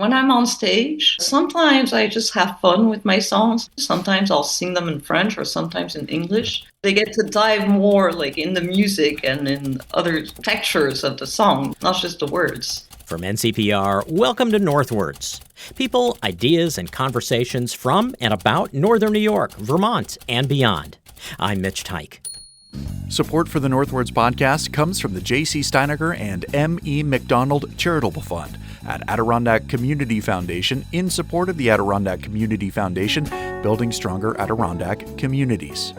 When I'm on stage, sometimes I just have fun with my songs. Sometimes I'll sing them in French or sometimes in English. They get to dive more like in the music and in other textures of the song, not just the words. From NCPR, welcome to Northwards. People, ideas, and conversations from and about Northern New York, Vermont, and beyond. I'm Mitch Tyke. Support for the Northwards podcast comes from the J.C. Steiniger and M.E. McDonald Charitable Fund at Adirondack Community Foundation in support of the Adirondack Community Foundation, building stronger Adirondack communities.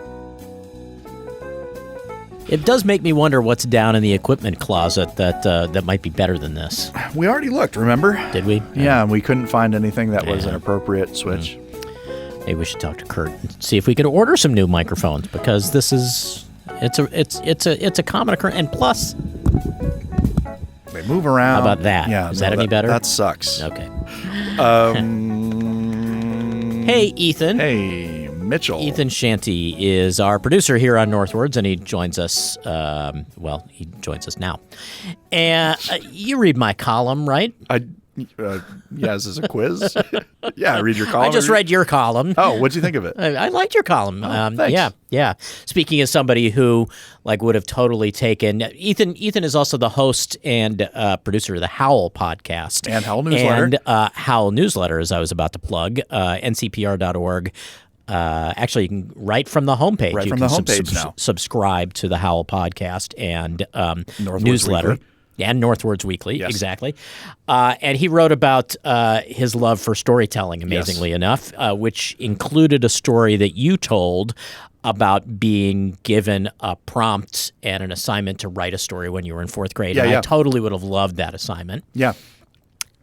It does make me wonder what's down in the equipment closet that might be better than this. We already looked, remember? Did we? Yeah, and we couldn't find anything that was an appropriate switch. Maybe we should talk to Kurt and see if we could order some new microphones, because this is it's a common occurrence, and plus they move around. How about that? Yeah, is that any better? That sucks. Okay. Hey, Ethan. Hey, Mitchell. Ethan Shanty is our producer here on Northwards, and he joins us. He joins us now. And you read my column, right? Yeah, is this a quiz? Yeah, I read your column. I just read your column. Oh, what'd you think of it? I liked your column. Thanks. Yeah. Speaking as somebody who would have totally taken Ethan is also the host and producer of the Howl podcast and Howl newsletter. And Howl newsletter, as I was about to plug, ncpr.org. Actually, you can right from the homepage. Right from the homepage now. Subscribe to the Howl podcast and newsletter. Weekly. And Northwards Weekly, yes. Exactly. And he wrote about his love for storytelling, amazingly enough, which included a story that you told about being given a prompt and an assignment to write a story when you were in fourth grade. Yeah, and I totally would have loved that assignment. Yeah.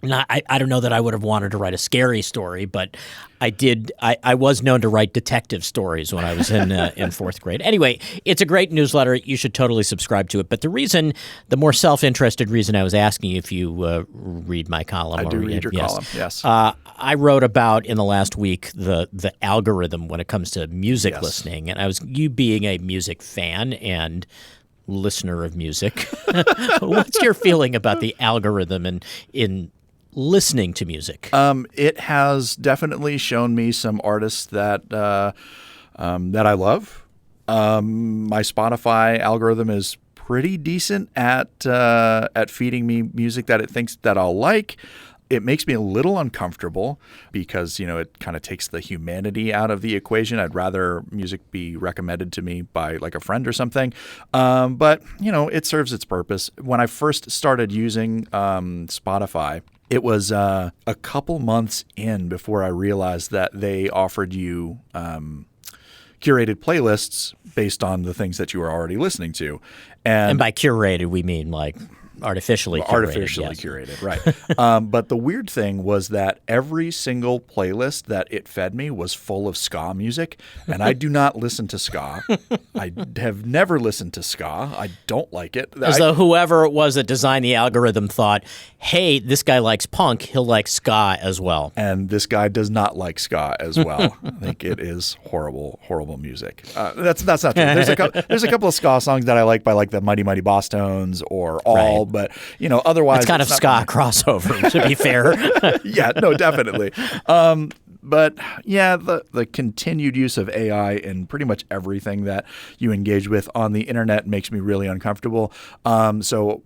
Now, I don't know that I would have wanted to write a scary story, but I did. I was known to write detective stories when I was in fourth grade. Anyway, it's a great newsletter. You should totally subscribe to it. But the more self-interested reason I was asking you if you read my column. I do read your column, yes. I wrote about, in the last week, the algorithm when it comes to music listening. And you being a music fan and listener of music, what's your feeling about the algorithm in listening to music? It has definitely shown me some artists that I love. My Spotify algorithm is pretty decent at feeding me music that it thinks that I'll like. It makes me a little uncomfortable because, it kind of takes the humanity out of the equation. I'd rather music be recommended to me by like a friend or something. But, it serves its purpose. When I first started using Spotify, it was a couple months in before I realized that they offered you curated playlists based on the things that you were already listening to. And by curated, we mean like artificially curated, right. But the weird thing was that every single playlist that it fed me was full of ska music, and I do not listen to ska. I have never listened to ska. I don't like it. Though whoever it was that designed the algorithm thought, hey, this guy likes punk, he'll like ska as well. And this guy does not like ska as well. I think it is horrible, horrible music. That's not true. There's a couple of ska songs that I like by like the Mighty Mighty Boss Tones or All. Right. But, otherwise... It's kind of ska crossover, to be fair. Yeah, no, definitely. But, yeah, the continued use of AI in pretty much everything that you engage with on the internet makes me really uncomfortable. So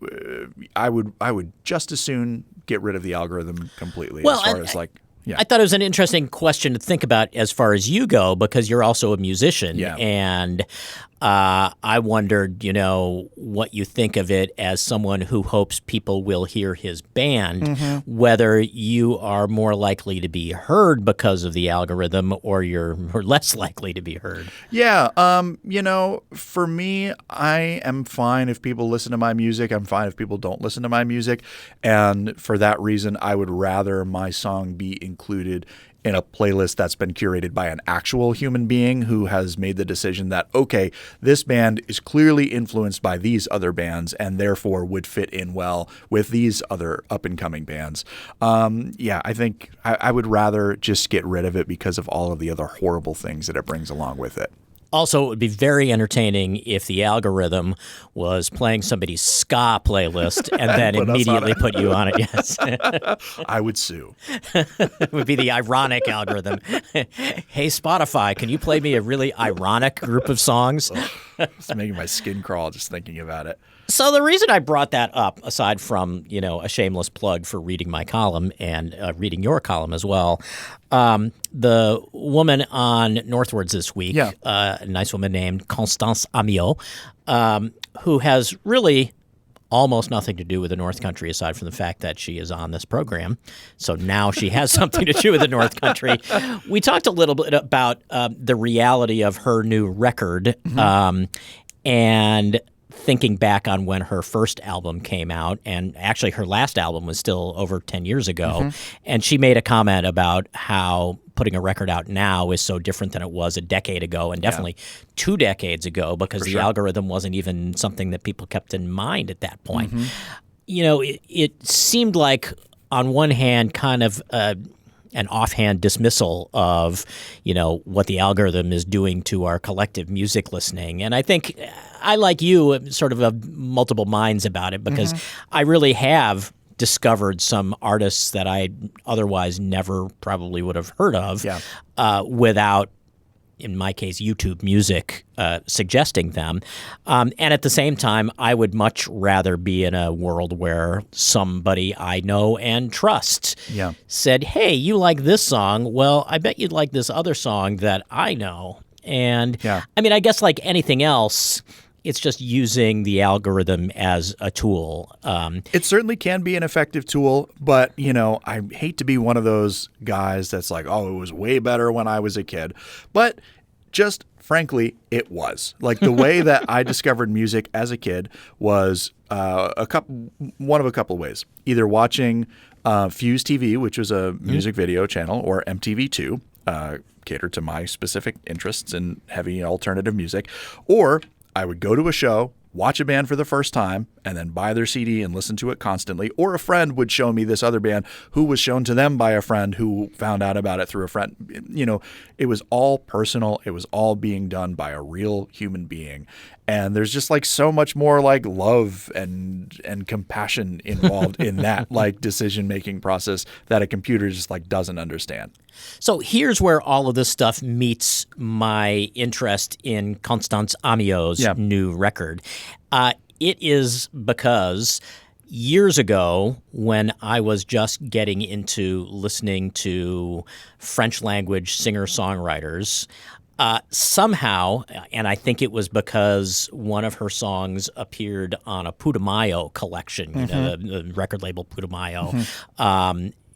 I would just as soon get rid of the algorithm completely Yeah. I thought it was an interesting question to think about as far as you go, because you're also a musician. Yeah. And I wondered, what you think of it as someone who hopes people will hear his band, whether you are more likely to be heard because of the algorithm or you're less likely to be heard. Yeah. For me, I am fine if people listen to my music. I'm fine if people don't listen to my music. And for that reason, I would rather my song be included in a playlist that's been curated by an actual human being who has made the decision that, okay, this band is clearly influenced by these other bands and therefore would fit in well with these other up-and-coming bands. I think I would rather just get rid of it because of all of the other horrible things that it brings along with it. Also, it would be very entertaining if the algorithm was playing somebody's ska playlist and then immediately put you on it. Yes. I would sue. It would be the ironic algorithm. Hey, Spotify, can you play me a really ironic group of songs? It's making my skin crawl just thinking about it. So the reason I brought that up, aside from, a shameless plug for reading my column and reading your column as well, the woman on Northwards this week, a nice woman named Constance Amiot, who has really almost nothing to do with the North Country aside from the fact that she is on this program. So now she has something to do with the North Country. We talked a little bit about the reality of her new record and thinking back on when her first album came out, and actually her last album was still over 10 years ago, and she made a comment about how putting a record out now is so different than it was a decade ago, and definitely 2 decades ago, because the algorithm wasn't even something that people kept in mind at that point. It seemed like, on one hand, kind of an offhand dismissal of, what the algorithm is doing to our collective music listening. And I think I, like you, sort of multiple minds about it, because I really have discovered some artists that I otherwise never probably would have heard of without, in my case, YouTube Music suggesting them. And at the same time, I would much rather be in a world where somebody I know and trust said, hey, you like this song? Well, I bet you'd like this other song that I know. And I mean, I guess like anything else, it's just using the algorithm as a tool. It certainly can be an effective tool, but, I hate to be one of those guys that's like, oh, it was way better when I was a kid. But just frankly, it was. Like, the way that I discovered music as a kid was one of a couple of ways. Either watching Fuse TV, which was a music video channel, or MTV2, catered to my specific interests in heavy alternative music, or I would go to a show, watch a band for the first time, and then buy their CD and listen to it constantly. Or a friend would show me this other band who was shown to them by a friend who found out about it through a friend. It was all personal. It was all being done by a real human being. And there's just like so much more like love and compassion involved in that like decision-making process that a computer just like doesn't understand. So here's where all of this stuff meets my interest in Constance Amiot's new record. It is because years ago, when I was just getting into listening to French language singer-songwriters, somehow, and I think it was because one of her songs appeared on a Putumayo collection, the record label Putumayo.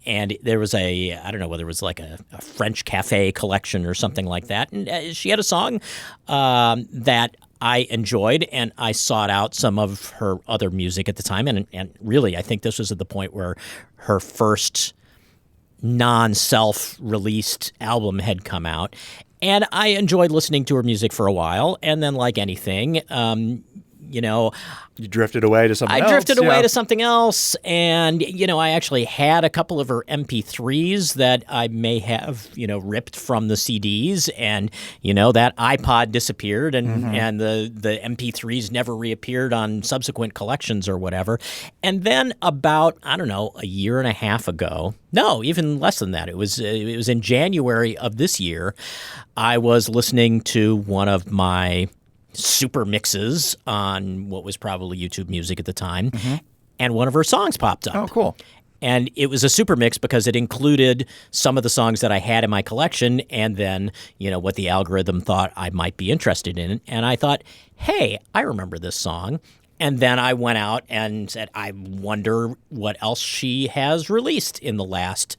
And there was I don't know whether it was like a French cafe collection or something like that. And she had a song that I enjoyed, and I sought out some of her other music at the time. And really, I think this was at the point where her first non-self-released album had come out. And I enjoyed listening to her music for a while. And then, like anything, you drifted away to something else. I drifted away to something else, and, I actually had a couple of her MP3s that I may have, ripped from the CDs, and, that iPod disappeared, and the MP3s never reappeared on subsequent collections or whatever. And then about, I don't know, a year and a half ago, no, even less than that, it was in January of this year, I was listening to one of my super mixes on what was probably YouTube Music at the time, and one of her songs popped up. Oh, cool. And it was a super mix because it included some of the songs that I had in my collection and then, what the algorithm thought I might be interested in. And I thought, hey, I remember this song. And then I went out and said, I wonder what else she has released in the last,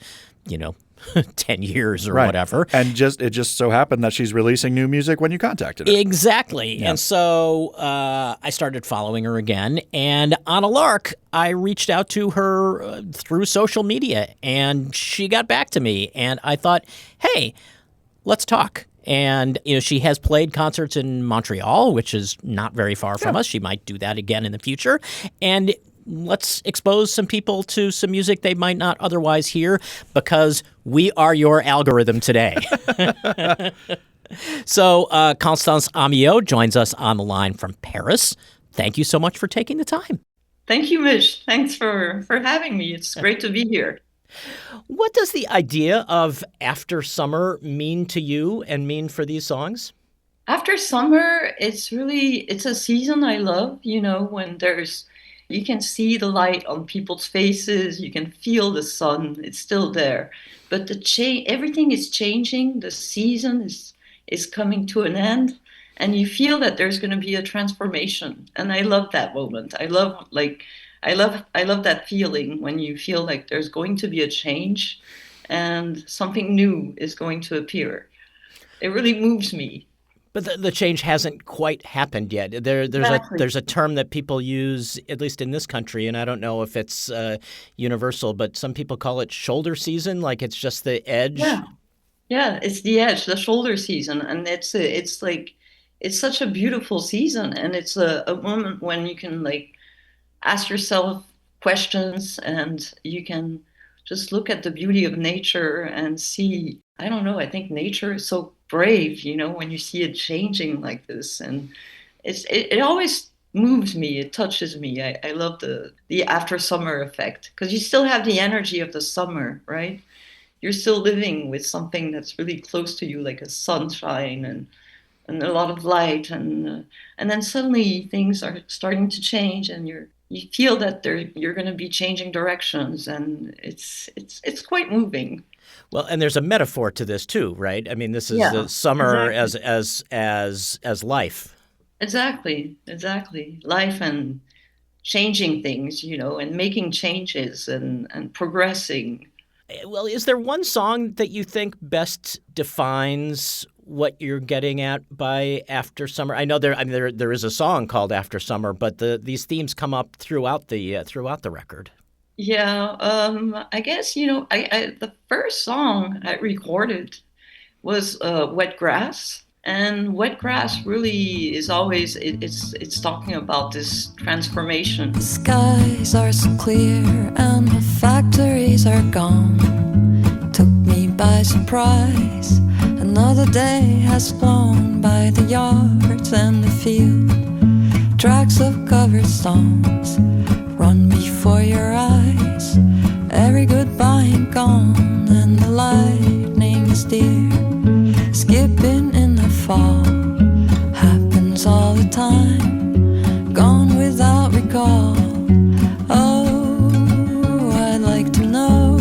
10 years or whatever. And it just so happened that she's releasing new music when you contacted her. Exactly. Yeah. And so I started following her again. And on a lark, I reached out to her through social media, and she got back to me. And I thought, hey, let's talk. And, she has played concerts in Montreal, which is not very far from us. She might do that again in the future. And let's expose some people to some music they might not otherwise hear, because we are your algorithm today. So Constance Amiot joins us on the line from Paris. Thank you so much for taking the time. Thank you, Mitch. Thanks for having me. It's great to be here. What does the idea of after summer mean to you and mean for these songs? After summer, it's a season I love, when you can see the light on people's faces, you can feel the sun, it's still there. But everything is changing, the season is coming to an end, and you feel that there's going to be a transformation. And I love that moment. I love that feeling when you feel like there's going to be a change and something new is going to appear. It really moves me. But the change hasn't quite happened yet. Exactly. There's a term that people use, at least in this country, and I don't know if it's universal, but some people call it shoulder season, like it's just the edge. Yeah. Yeah, it's the edge, the shoulder season, and it's like it's such a beautiful season, and it's a moment when you can like ask yourself questions, and you can just look at the beauty of nature and see. I don't know. I think nature is so brave, when you see it changing like this, and it always moves me. It touches me. I love the after summer effect because you still have the energy of the summer, right? You're still living with something that's really close to you, like a sunshine and a lot of light, and then suddenly things are starting to change, and you feel that you're going to be changing directions, and it's quite moving. Well, and there's a metaphor to this too, right? I mean, this is Yeah, the summer exactly. as life. Exactly. Life and changing things, and making changes and progressing. Well, is there one song that you think best defines what you're getting at by After Summer? I know there is a song called After Summer, but these themes come up throughout the record. Yeah, I guess, the first song I recorded was Wet Grass. And Wet Grass really is always, it's talking about this transformation. The skies are so clear and the factories are gone. Took me by surprise. Another day has flown by the yards and the field. Tracks of covered stones run before your eyes. Every goodbye gone and the lightning is dear. Skipping in the fall happens all the time. Gone without recall. Oh, I'd like to know.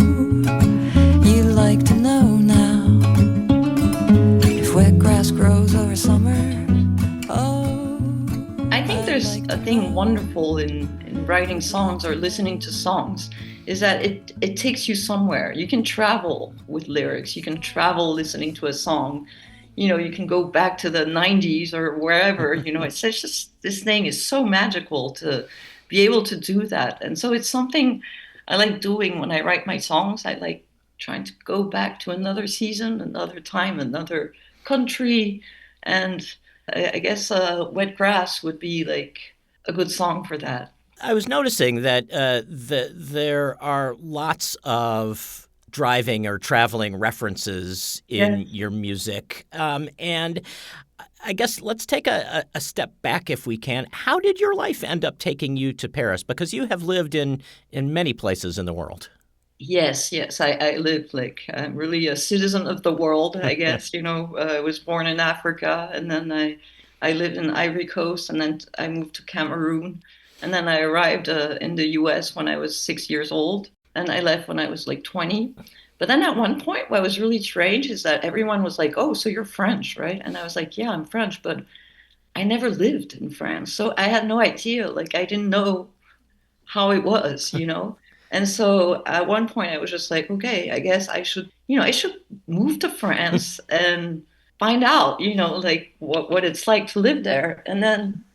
You'd like to know now. If wet grass grows over summer. Oh, I think there's a thing wonderful in writing songs or listening to songs is that it takes you somewhere. You can travel with lyrics. You can travel listening to a song. You can go back to the 90s or wherever. It's just this thing is so magical to be able to do that. And so it's something I like doing when I write my songs. I like trying to go back to another season, another time, another country. And I guess Wet Grass would be like a good song for that. I was noticing that there are lots of driving or traveling references in Yeah. your music. And I guess let's take a step back if we can. How did your life end up taking you to Paris? Because you have lived in many places in the world. Yes. I live like I'm really a citizen of the world, I guess. I was born in Africa, and then I lived in Ivory Coast, and then I moved to Cameroon, and then I arrived in the U.S. when I was 6 years old, and I left when I was like 20. But then at one point, what was really strange is that everyone was like, "Oh, so you're French, right?" And I was like, "Yeah, I'm French, but I never lived in France, so I had no idea. Like, I didn't know how it was. And so at one point I was just like, okay, I guess I should move to France and find out, like what it's like to live there. And then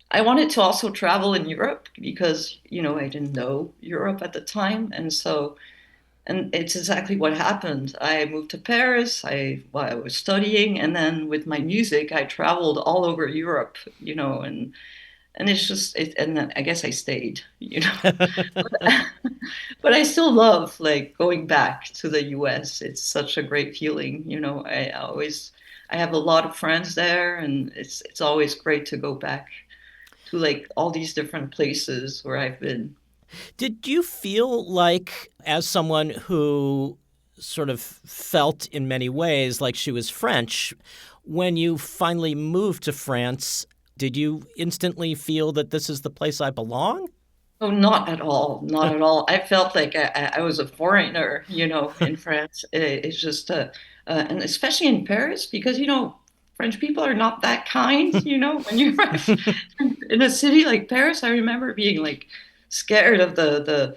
I wanted to also travel in Europe because, I didn't know Europe at the time. And it's exactly what happened. I moved to Paris. I was studying, and then with my music, I traveled all over Europe, and it's just and then I guess I stayed. But I still love like going back to the US. It's such a great feeling. I have a lot of friends there, and it's always great to go back to like all these different places where I've been. Did you feel like, as someone who sort of felt in many ways like she was French, when you finally moved to France, did you instantly feel that this is the place I belong? Oh, not at all, not at all. I felt like I was a foreigner, in France. It's just, and especially in Paris, because French people are not that kind. When you arrive in a city like Paris, I remember being like scared of the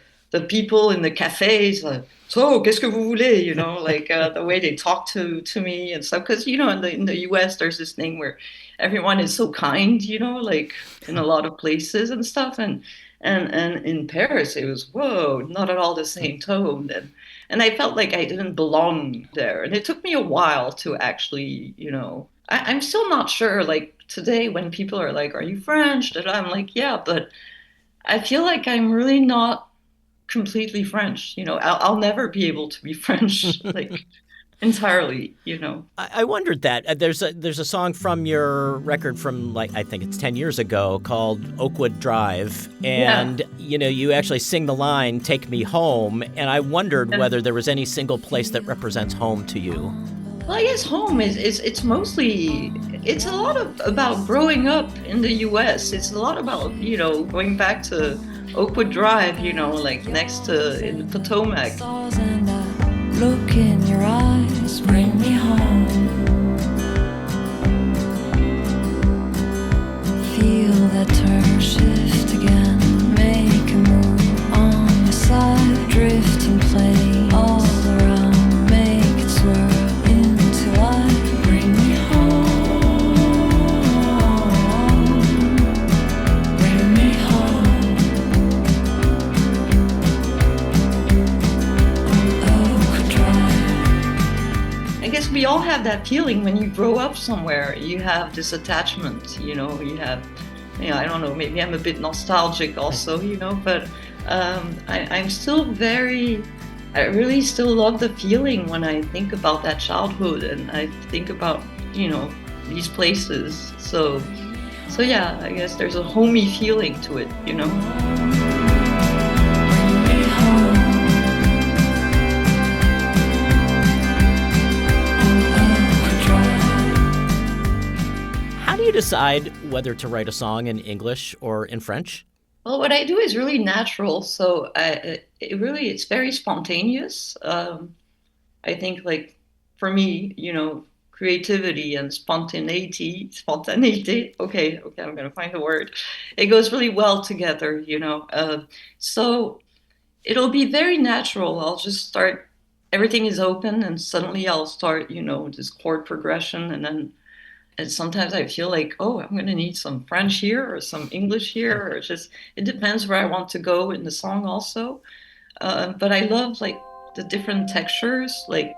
people in the cafes. So, qu'est-ce que vous voulez? Like the way they talk to me and stuff. Because in the U.S. there's this thing where everyone is so kind. Like in a lot of places and stuff. And in Paris, it was, whoa, not at all the same tone. And I felt like I didn't belong there. And it took me a while to actually, I'm still not sure. Like today, when people are like, are you French? That I'm like, yeah, but I feel like I'm really not completely French. I'll never be able to be French, like entirely. I wondered that. There's a song from your record from, like, I think it's 10 years ago, called Oakwood Drive, and you actually sing the line "Take Me Home," and I wondered whether there was any single place that represents home to you. Well, I guess home it's mostly, it's a lot about growing up in the U.S. It's a lot about going back to Oakwood Drive, like next to in the Potomac. Look in your eyes, bring me home. Feel that turn, shift again. Make a move on the side. Drift and play all around. Make it swirl into life. Bring me home. Bring me home. I guess we all have that feeling when you grow up somewhere. You have this attachment, you have, I don't know, maybe I'm a bit nostalgic also, but I'm still I really still love the feeling when I think about that childhood and I think about, these places. So yeah, I guess there's a homey feeling to it. How do you decide whether to write a song in English or in French? Well, what I do is really natural, so it's very spontaneous. I think, like, for me, creativity and spontaneity. Okay, I'm gonna find the word. It goes really well together. So it'll be very natural. I'll just start. Everything is open, and suddenly I'll start, this chord progression, and sometimes I feel like, oh, I'm going to need some French here or some English here, or it depends where I want to go in the song also. But I love like the different textures, like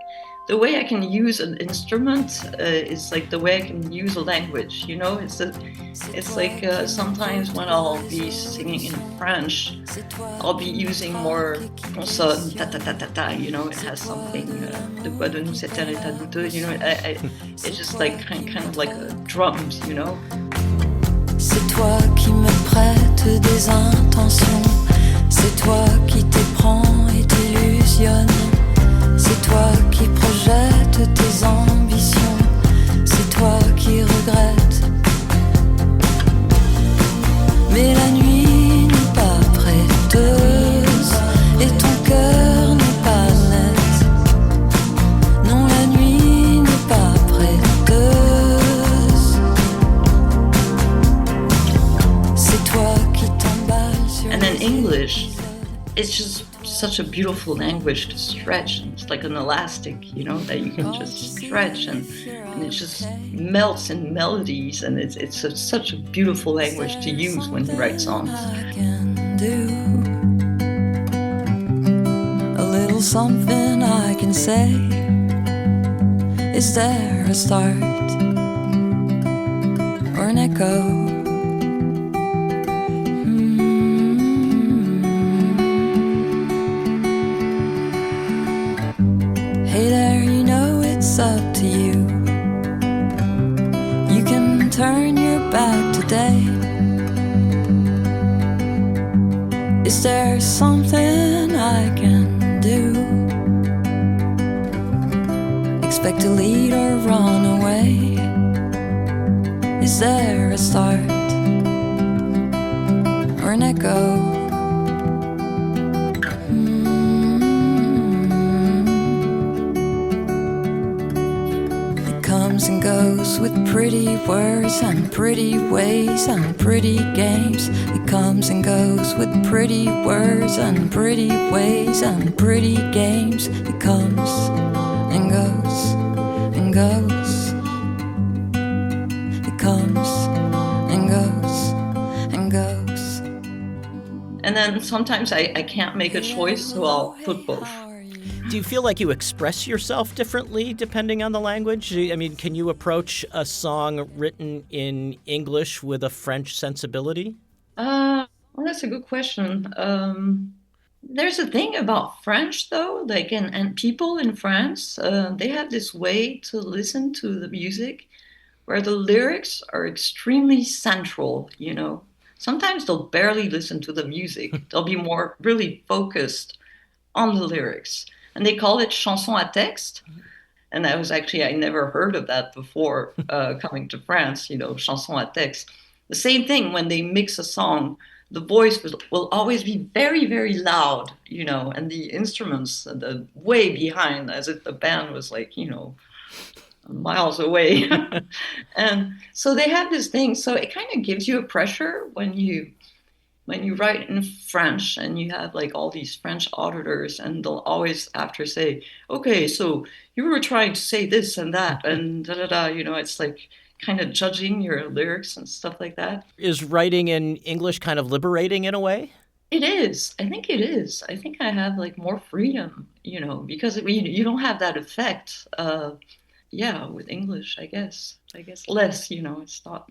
the way I can use an instrument is like the way I can use a language. It's like sometimes when I'll be singing in French, I'll be using more consonne, ta ta ta ta ta. It has something. De quoi de nous c'est un état douteux. It's just like kind of like drums. C'est toi qui me prêtes des intentions. C'est toi qui t'éprends et t'illusionnes. C'est toi qui projettes tes ambitions. C'est toi qui regrettes. Mais la nuit n'est pas prêteuse et ton cœur n'est pas net. Non, la nuit n'est pas prêteuse. C'est toi qui t'emballes sur And in English, it's just such a beautiful language to stretch. It's like an elastic, that you can just stretch and it just melts in melodies, and it's such a beautiful language to use when you write songs. I can do a little something I can say. Is there a start or an echo? Hey there, it's up to you. turn your back today? Is there something I can do? Expect to lead or run away? Is there a start or an echo? It comes and goes with pretty words and pretty ways and pretty games. It comes and goes with pretty words and pretty ways and pretty games. It comes and goes and goes. It comes and goes and goes. And then sometimes I can't make a choice, so I'll put both. Do you feel like you express yourself differently depending on the language? I mean, can you approach a song written in English with a French sensibility? Well, that's a good question. There's a thing about French, though, like, and people in France, they have this way to listen to the music where the lyrics are extremely central, you know. Sometimes they'll barely listen to the music. They'll be more really focused on the lyrics. And they call it chanson à texte. And I never heard of that before coming to France, you know, chanson à texte. The same thing when they mix a song, the voice will always be very, very loud, you know, and the instruments the way behind, as if the band was like, you know, miles away. And so they have this thing. So it kind of gives you a pressure when you write in French and you have like all these French auditors, and they'll always after say, okay, so you were trying to say this and that and da da da, you know, it's like kind of judging your lyrics and stuff like that. Is writing in English kind of liberating in a way? It is. I think it is. I think I have like more freedom, you know, because you don't have that effect. Yeah, with English, I guess less, you know, it's not.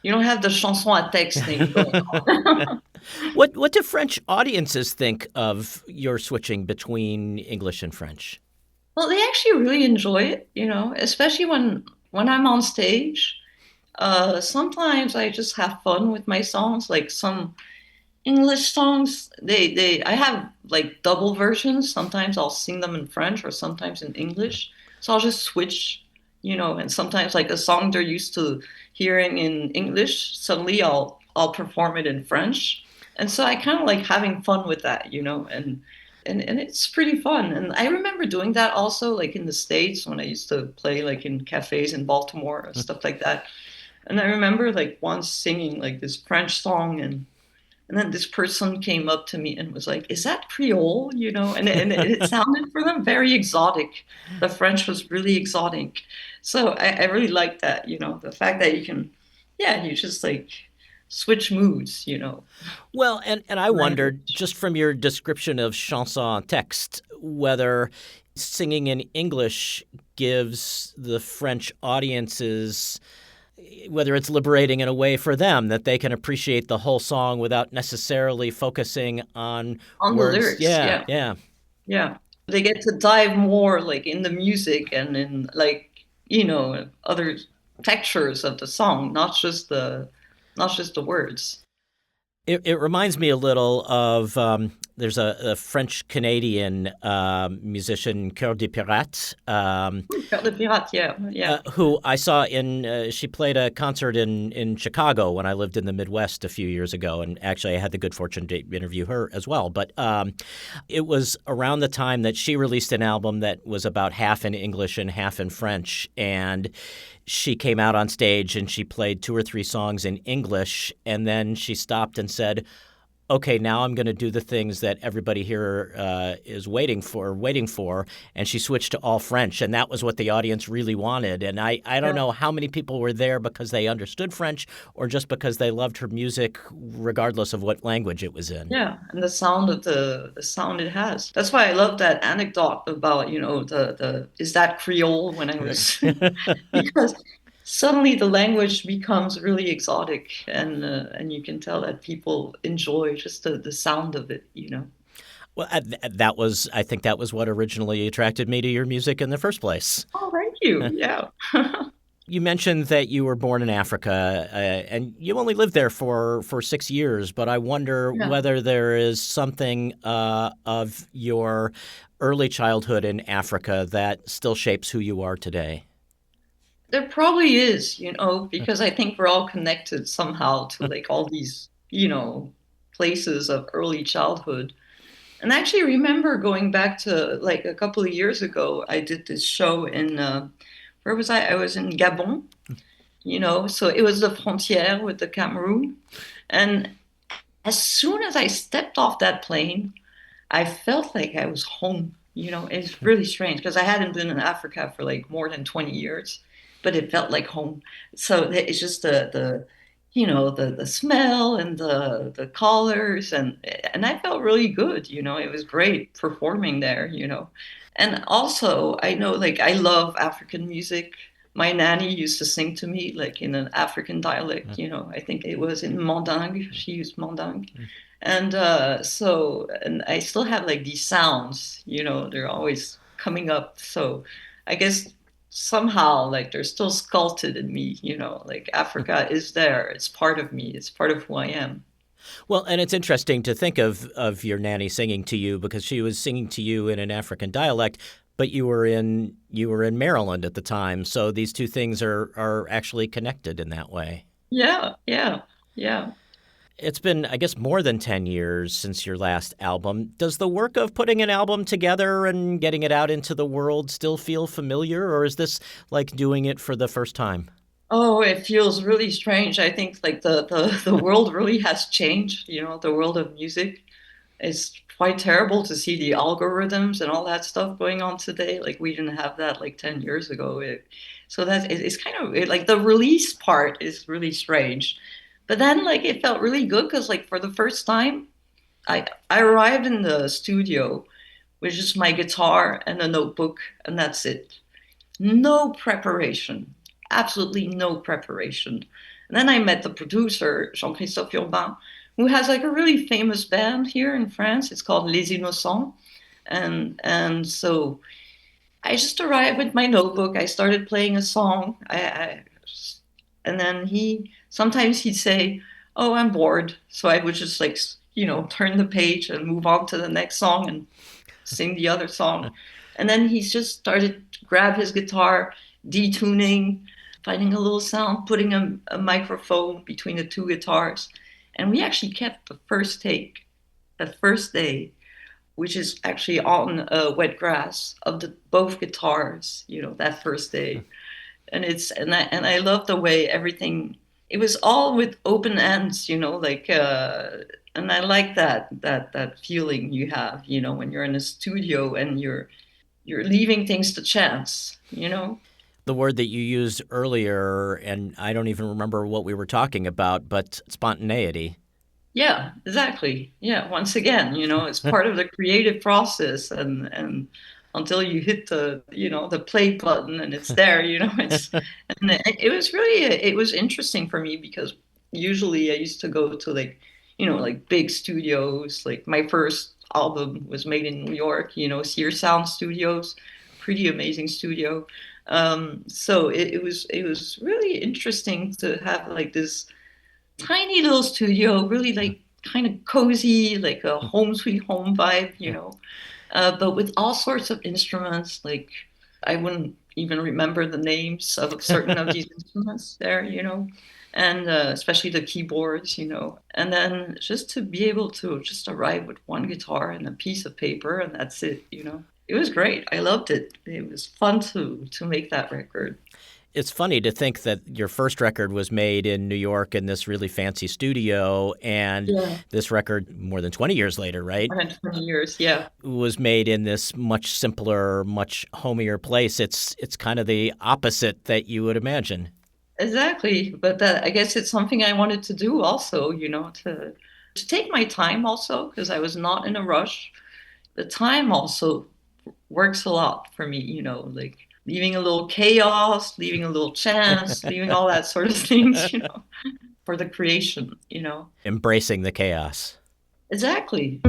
You don't have the chanson à texte thing going on. What do French audiences think of your switching between English and French? Well, they actually really enjoy it, you know, especially when I'm on stage. Sometimes I just have fun with my songs, like some English songs. I have like double versions. Sometimes I'll sing them in French or sometimes in English. So I'll just switch, you know, and sometimes like a song they're used to hearing in English, suddenly I'll perform it in French. And so I kind of like having fun with that, you know, and it's pretty fun. And I remember doing that also like in the States when I used to play like in cafes in Baltimore and stuff like that. And I remember like once singing like this French song, and then this person came up to me and was like, "Is that Creole?" You know, and it sounded for them very exotic. The French was really exotic. So I really like that, you know, the fact that you can, yeah, you just like switch moods, you know. Well, and I wondered, just from your description of chanson texte, whether singing in English gives the French audiences, whether it's liberating in a way for them that they can appreciate the whole song without necessarily focusing on the words. lyrics. Yeah. They get to dive more like in the music and in like, you know, other textures of the song, not just the words. It reminds me a little of there's a French-Canadian musician, Cœur de Pirate. Cœur de Pirate, yeah. Who I saw she played a concert in Chicago when I lived in the Midwest a few years ago, and actually I had the good fortune to interview her as well. But it was around the time that she released an album that was about half in English and half in French, and she came out on stage and she played 2 or 3 songs in English, and then she stopped and said, okay, now I'm going to do the things that everybody here is waiting for, and she switched to all French, and that was what the audience really wanted. And I don't know how many people were there because they understood French or just because they loved her music, regardless of what language it was in. Yeah, and the sound it has. That's why I love that anecdote about, you know, the is that Creole when I was because suddenly the language becomes really exotic, and you can tell that people enjoy just the sound of it, you know. Well, I think that was what originally attracted me to your music in the first place. Oh, thank you. Yeah. You mentioned that you were born in Africa, and you only lived there for 6 years, but I wonder whether there is something of your early childhood in Africa that still shapes who you are today. There probably is, because I think we're all connected somehow to like all these, places of early childhood. And I actually remember going back to like a couple of years ago, I did this show in, where was I? I was in Gabon, so it was the frontière with the Cameroon. And as soon as I stepped off that plane, I felt like I was home. It's really strange because I hadn't been in Africa for like more than 20 years, but it felt like home. So it's just the smell and the colors and I felt really good. It was great performing there. And also I know like I love African music. My nanny used to sing to me like in an African dialect. I think it was in Mandingue. She used Mandingue. And and I still have like these sounds, they're always coming up. So I guess somehow like they're still sculpted in me, like Africa is there. It's part of me. It's part of who I am. Well, and it's interesting to think of your nanny singing to you because she was singing to you in an African dialect, but you were in Maryland at the time. So these two things are actually connected in that way. Yeah, yeah, yeah. It's been, I guess, more than 10 years since your last album. Does the work of putting an album together and getting it out into the world still feel familiar, or is this like doing it for the first time? Oh, it feels really strange. I think like the world really has changed, the world of music. It's quite terrible to see the algorithms and all that stuff going on today. Like we didn't have that like 10 years ago. So it's kind of like the release part is really strange. But then, like, it felt really good because, like, for the first time, I arrived in the studio with just my guitar and a notebook, and that's it. No preparation, absolutely no preparation. And then I met the producer, Jean-Christophe Urbain, who has like a really famous band here in France. It's called Les Innocents, and so I just arrived with my notebook. I started playing a song. And then sometimes he'd say, "Oh, I'm bored." So I would just like, turn the page and move on to the next song and sing the other song. And then he just started to grab his guitar, detuning, finding a little sound, putting a microphone between the two guitars. And we actually kept the first take, the first day, which is actually on wet grass of both guitars, that first day. And I love the way everything, it was all with open ends, like and I like that feeling you have, when you're in a studio and you're leaving things to chance. The word that you used earlier, and I don't even remember what we were talking about, but spontaneity. Yeah, exactly. Yeah, once again, it's part of the creative process, and until you hit the play button and it's there, and it was interesting for me because usually I used to go to like big studios. Like my first album was made in New York, Sear Sound Studios, pretty amazing studio. So it was really interesting to have like this tiny little studio, really like kind of cozy, like a home sweet home vibe, but with all sorts of instruments. Like I wouldn't even remember the names of certain of these instruments there, and especially the keyboards, and then just to be able to just arrive with one guitar and a piece of paper and that's it, It was great. I loved it. It was fun to make that record. It's funny to think that your first record was made in New York in this really fancy studio, and this record, more than 20 years later, right? More than 20 years, yeah. Was made in this much simpler, much homier place. It's kind of the opposite that you would imagine. Exactly. But I guess it's something I wanted to do also, to take my time also, because I was not in a rush. The time also works a lot for me, like leaving a little chaos, leaving a little chance, leaving all that sort of things, for the creation, Embracing the chaos. Exactly.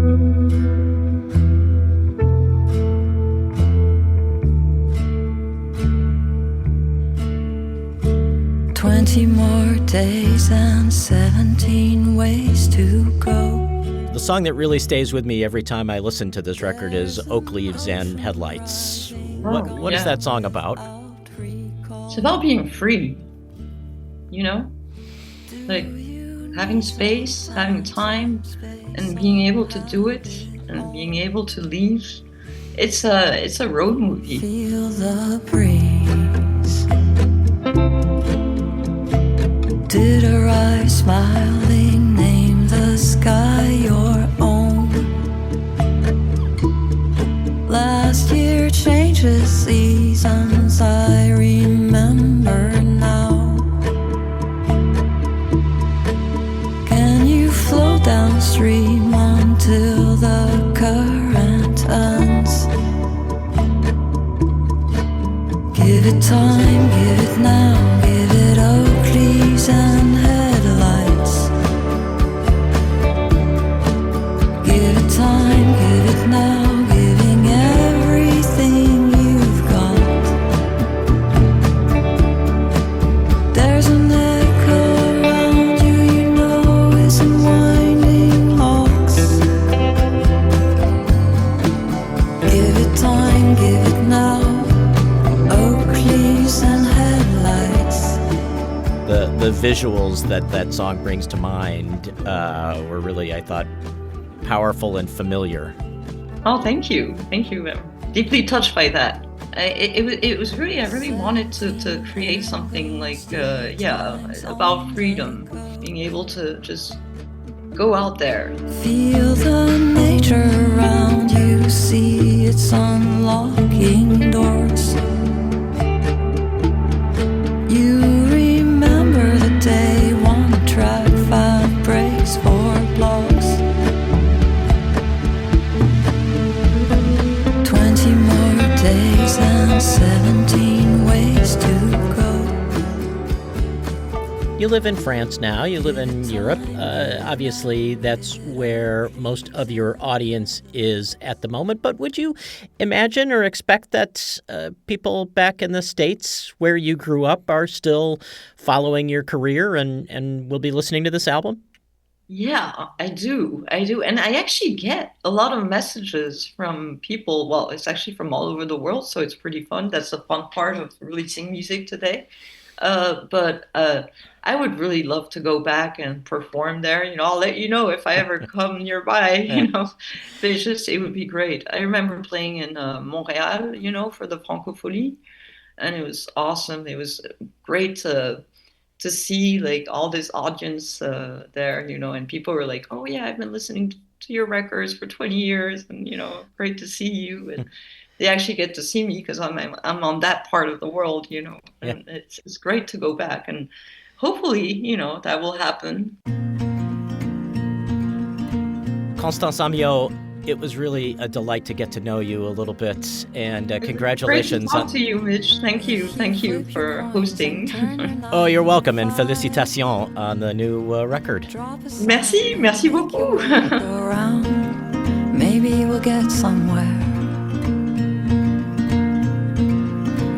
20 more days and 17 ways to go. The song that really stays with me every time I listen to this record is Oak Leaves and Headlights. What is that song about? It's about being free, you know? Like having space, having time, and being able to do it, and being able to leave. It's a road movie. Feel the breeze. Did arrive smiling, name the sky your own. Last year changes seasons, I remember now. Can you flow downstream until the current ends? Give it time, give it now, give it oak leaves and headlights. Give it time, give it now, giving everything you've got. There's an echo around you, you know it's in winding locks. Give it time, give it now, oak leaves and headlights. The visuals that song brings to mind were really, I thought, powerful and familiar. Oh, thank you. I'm deeply touched by that. It was really, I really wanted to create something like, about freedom, being able to just go out there. Feel the nature around you, see it's unlocking doors. You remember the day one track, 5 breaks, 4 blocks. 20 more days and 17 ways to go. You live in France now. You live in Europe. Obviously, that's where most of your audience is at the moment. But would you imagine or expect that people back in the States where you grew up are still following your career and will be listening to this album? Yeah, I do. And I actually get a lot of messages from people. Well, it's actually from all over the world, so it's pretty fun. That's the fun part of releasing music today. But I would really love to go back and perform there. You know, I'll let you know if I ever come nearby, you know. But it would be great. I remember playing in Montreal, you know, for the Francophonie, and it was awesome. It was great to see like all this audience there, you know, and people were like, "Oh yeah, I've been listening to your records for 20 years, and you know, great to see you." And they actually get to see me because I'm on that part of the world, you know, and it's great to go back, and hopefully, you know, that will happen. Constance Amiot, it was really a delight to get to know you a little bit, and congratulations. Great to talk to you, Mitch. Thank you for hosting. Oh, you're welcome, and félicitations on the new record. Merci beaucoup. Around, maybe we'll get somewhere.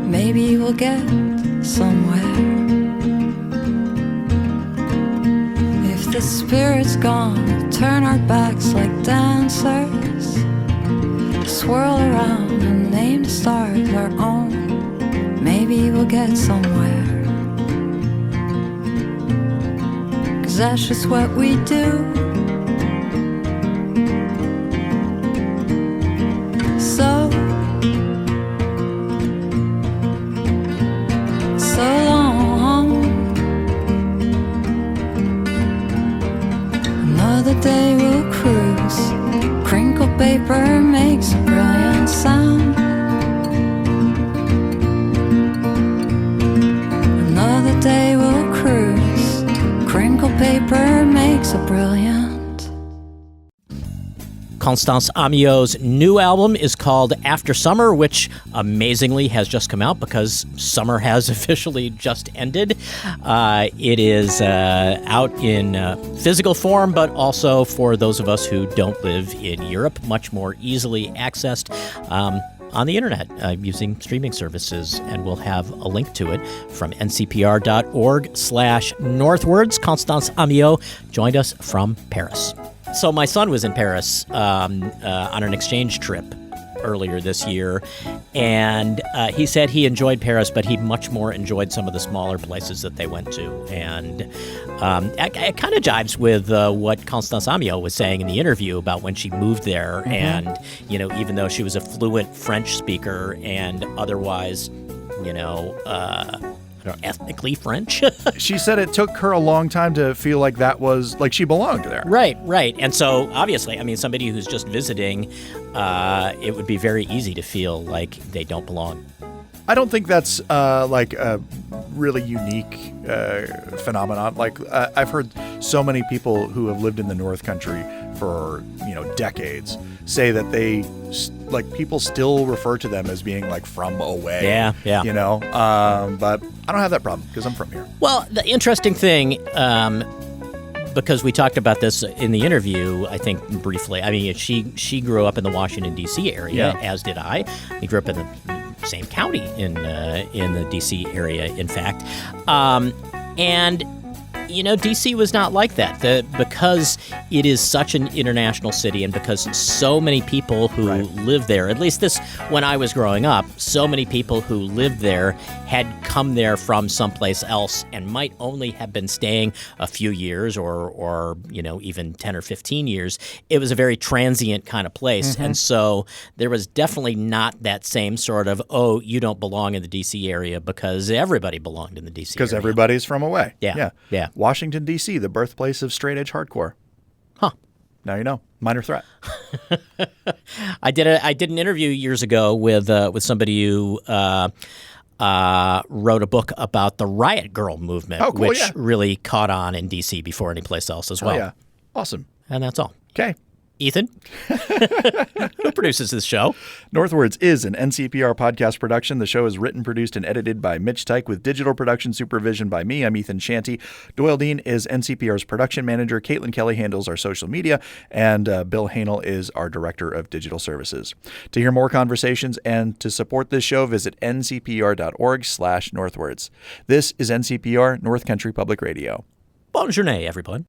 Maybe we'll get somewhere. If the spirit's gone, we'll turn our backs like dancers, swirl around and name the stars our own. Maybe we'll get somewhere, 'cause that's just what we do. So long. Another day we'll cruise. Crinkled paper makes a brilliant sound. Another day we'll cruise. Crinkled paper makes a brilliant. Constance Amiot's new album is called After Summer, which amazingly has just come out because summer has officially just ended. It is out in physical form, but also for those of us who don't live in Europe, much more easily accessed. on the internet using streaming services, and we'll have a link to it from ncpr.org/northwards. Constance Amiot joined us from Paris. So my son was in Paris on an exchange trip earlier this year, and he said he enjoyed Paris, but he much more enjoyed some of the smaller places that they went to. And it kind of jives with what Constance Amiot was saying in the interview about when she moved there. Mm-hmm. And, even though she was a fluent French speaker and otherwise, ethnically French. She said it took her a long time to feel like that was, like she belonged there. Right. And so, obviously, somebody who's just visiting, it would be very easy to feel like they don't belong. I don't think that's like a really unique phenomenon. Like I've heard so many people who have lived in the North Country for decades say that they people still refer to them as being like from away. Yeah. But I don't have that problem because I'm from here. Well, the interesting thing, because we talked about this in the interview, I think briefly. She grew up in the Washington D.C. area, as did I. We grew up in the same county in the D.C. area, in fact, and D.C. was not like that. Because it is such an international city, and because so many people who live there, at least when I was growing up, so many people who lived there had come there from someplace else and might only have been staying a few years or even 10 or 15 years. It was a very transient kind of place. Mm-hmm. And so there was definitely not that same sort of, oh, you don't belong in the D.C. area, because everybody belonged in the D.C. area. Because everybody's from away. Yeah. Washington, D.C., the birthplace of straight-edge hardcore. Huh. Now you know. Minor Threat. I did an interview years ago with somebody who wrote a book about the Riot Girl movement, which really caught on in D.C. before any place else as well. Oh, yeah. Awesome. And that's all. Okay. Ethan, who produces this show? Northwards is an NCPR podcast production. The show is written, produced, and edited by Mitch Tyke with digital production supervision by me. I'm Ethan Shanty. Doyle Dean is NCPR's production manager. Caitlin Kelly handles our social media, and Bill Hanel is our director of digital services. To hear more conversations and to support this show, visit ncpr.org/northwards. This is NCPR, North Country Public Radio. Bonne journée, everyone.